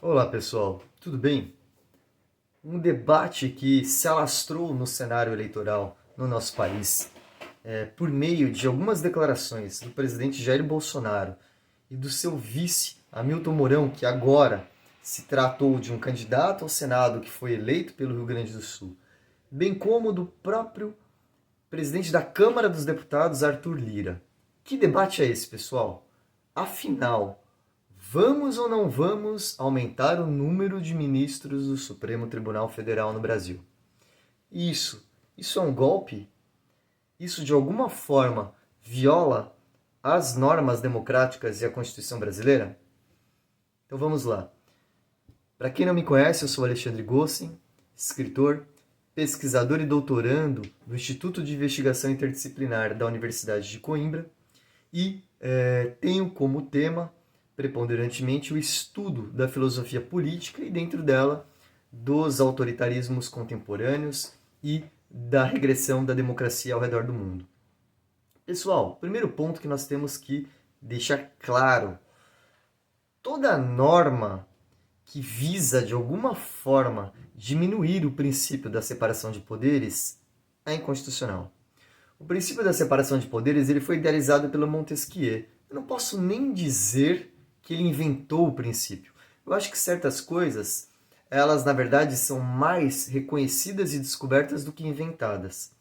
Olá pessoal, tudo bem? Um debate que se alastrou no cenário eleitoral no nosso país por meio de algumas declarações do presidente Jair Bolsonaro e do seu vice Hamilton Mourão, que agora se tratou de um candidato ao Senado que foi eleito pelo Rio Grande do Sul, bem como do próprio presidente da Câmara dos Deputados, Arthur Lira. Que debate é esse, pessoal? Afinal, vamos ou não vamos aumentar o número de ministros do Supremo Tribunal Federal no Brasil? Isso é um golpe? Isso de alguma forma viola as normas democráticas e a Constituição brasileira? Então vamos lá. Para quem não me conhece, eu sou Alexandre Gossen, escritor, pesquisador e doutorando do Instituto de Investigação Interdisciplinar da Universidade de Coimbra e tenho como tema preponderantemente o estudo da filosofia política e, dentro dela, dos autoritarismos contemporâneos e da regressão da democracia ao redor do mundo. Pessoal, primeiro ponto que nós temos que deixar claro: toda norma que visa, de alguma forma, diminuir o princípio da separação de poderes é inconstitucional. O princípio da separação de poderes ele foi idealizado pelo Montesquieu. Eu não posso nem dizer que ele inventou o princípio. Eu acho que certas coisas, elas na verdade são mais reconhecidas e descobertas do que inventadas.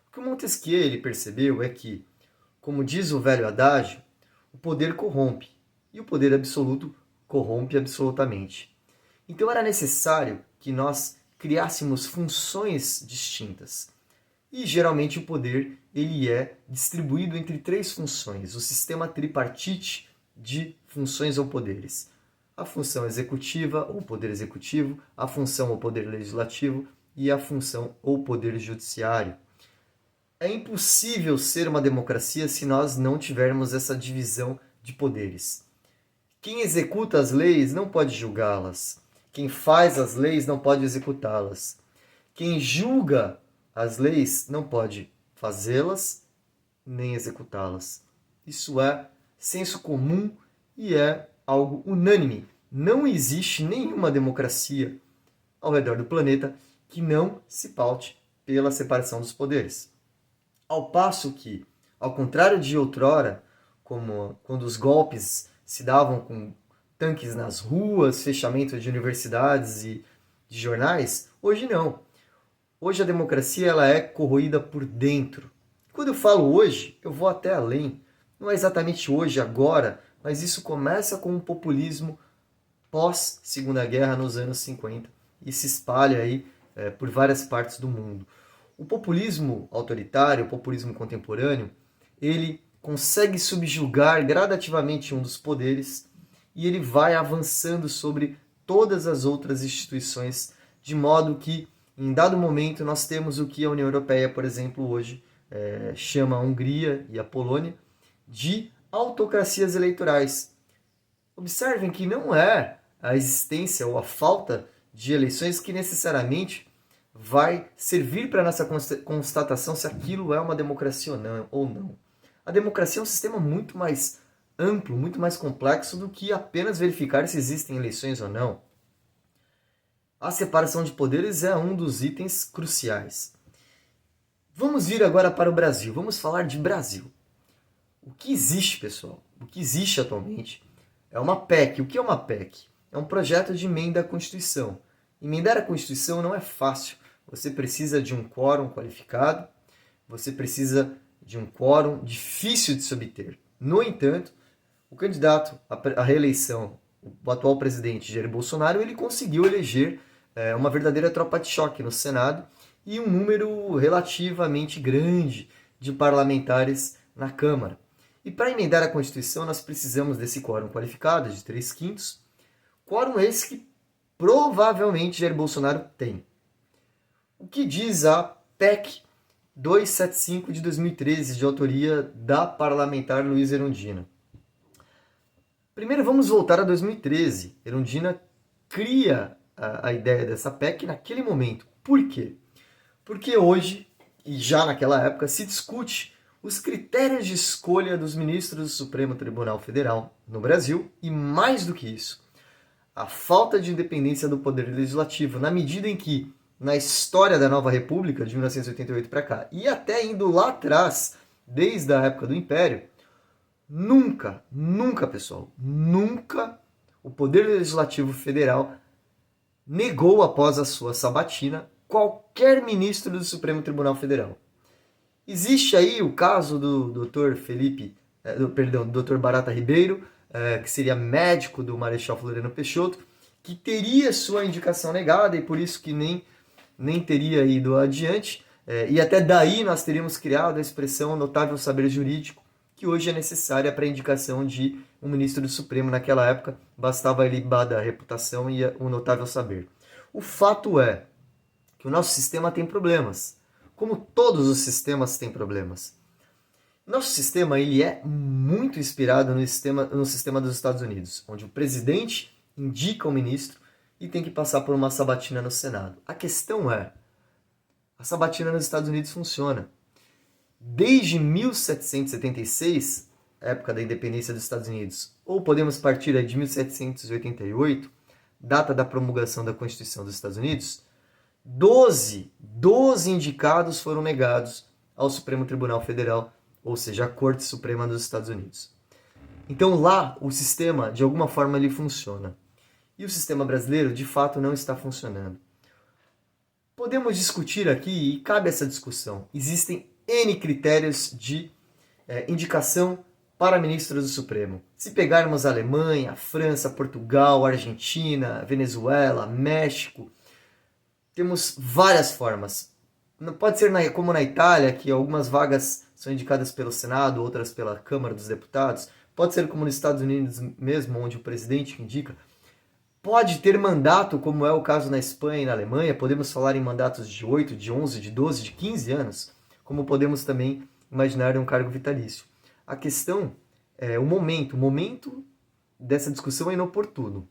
O que o Montesquieu ele percebeu é que, como diz o velho adágio, o poder corrompe e o poder absoluto corrompe absolutamente. Então era necessário que nós criássemos funções distintas. E geralmente o poder ele é distribuído entre três funções, o sistema tripartite de funções ou poderes. A função executiva ou poder executivo, a função ou poder legislativo e a função ou poder judiciário. É impossível ser uma democracia se nós não tivermos essa divisão de poderes. Quem executa as leis não pode julgá-las. Quem faz as leis não pode executá-las. Quem julga as leis não pode fazê-las nem executá-las. Isso é senso comum e é algo unânime. Não existe nenhuma democracia ao redor do planeta que não se paute pela separação dos poderes. Ao passo que, ao contrário de outrora, como quando os golpes se davam com tanques nas ruas, fechamento de universidades e de jornais, hoje não. Hoje a democracia ela é corroída por dentro. Quando eu falo hoje, eu vou até além. Não é exatamente hoje, agora, mas isso começa com um populismo pós-Segunda Guerra nos anos 50 e se espalha aí por várias partes do mundo. O populismo autoritário, o populismo contemporâneo, ele consegue subjugar gradativamente um dos poderes e ele vai avançando sobre todas as outras instituições, de modo que, em dado momento, nós temos o que a União Europeia, por exemplo, hoje chama a Hungria e a Polônia de autocracias eleitorais. Observem que não é a existência ou a falta de eleições que necessariamente vai servir para a nossa constatação se aquilo é uma democracia ou não. A democracia é um sistema muito mais amplo, muito mais complexo do que apenas verificar se existem eleições ou não. A separação de poderes é um dos itens cruciais. Vamos vir agora para o Brasil. Vamos falar de Brasil. O que existe, pessoal? O que existe atualmente é uma PEC. O que é uma PEC? É um projeto de emenda à Constituição. Emendar a Constituição não é fácil. Você precisa de um quórum qualificado, você precisa de um quórum difícil de se obter. No entanto, o candidato à reeleição, o atual presidente Jair Bolsonaro, ele conseguiu eleger uma verdadeira tropa de choque no Senado e um número relativamente grande de parlamentares na Câmara. E para emendar a Constituição, nós precisamos desse quórum qualificado de 3/5, quórum esse que provavelmente Jair Bolsonaro tem. O que diz a PEC 275 de 2013, de autoria da parlamentar Luísa Erundina? Primeiro vamos voltar a 2013. Erundina cria a ideia dessa PEC naquele momento. Por quê? Porque hoje, e já naquela época, se discute os critérios de escolha dos ministros do Supremo Tribunal Federal no Brasil, e mais do que isso, a falta de independência do poder legislativo, na medida em que, na história da nova república, de 1988 para cá, e até indo lá atrás, desde a época do Império, nunca, pessoal, nunca o Poder Legislativo Federal negou, após a sua sabatina, qualquer ministro do Supremo Tribunal Federal. Existe aí o caso do Dr. do Dr. Barata Ribeiro, que seria médico do Marechal Floriano Peixoto, que teria sua indicação negada e por isso que nem teria ido adiante. E até daí nós teríamos criado a expressão notável saber jurídico, que hoje é necessária para a indicação de um ministro do Supremo. Naquela época, bastava ele da reputação e o notável saber. O fato é que o nosso sistema tem problemas, como todos os sistemas têm problemas. Nosso sistema ele é muito inspirado no sistema dos Estados Unidos, onde o presidente indica o ministro e tem que passar por uma sabatina no Senado. A questão é, a sabatina nos Estados Unidos funciona. Desde 1776, época da independência dos Estados Unidos, ou podemos partir de 1788, data da promulgação da Constituição dos Estados Unidos, 12 indicados foram negados ao Supremo Tribunal Federal, ou seja, a Corte Suprema dos Estados Unidos. Então lá o sistema, de alguma forma, ele funciona. E o sistema brasileiro, de fato, não está funcionando. Podemos discutir aqui, e cabe essa discussão, existem N critérios de indicação para ministros do Supremo. Se pegarmos a Alemanha, a França, Portugal, Argentina, Venezuela, México, temos várias formas. Não pode ser como na Itália, que algumas vagas são indicadas pelo Senado, outras pela Câmara dos Deputados. Pode ser como nos Estados Unidos mesmo, onde o presidente indica. Pode ter mandato, como é o caso na Espanha e na Alemanha. Podemos falar em mandatos de 8, de 11, de 12, de 15 anos, como podemos também imaginar um cargo vitalício. A questão é o momento. O momento dessa discussão é inoportuno.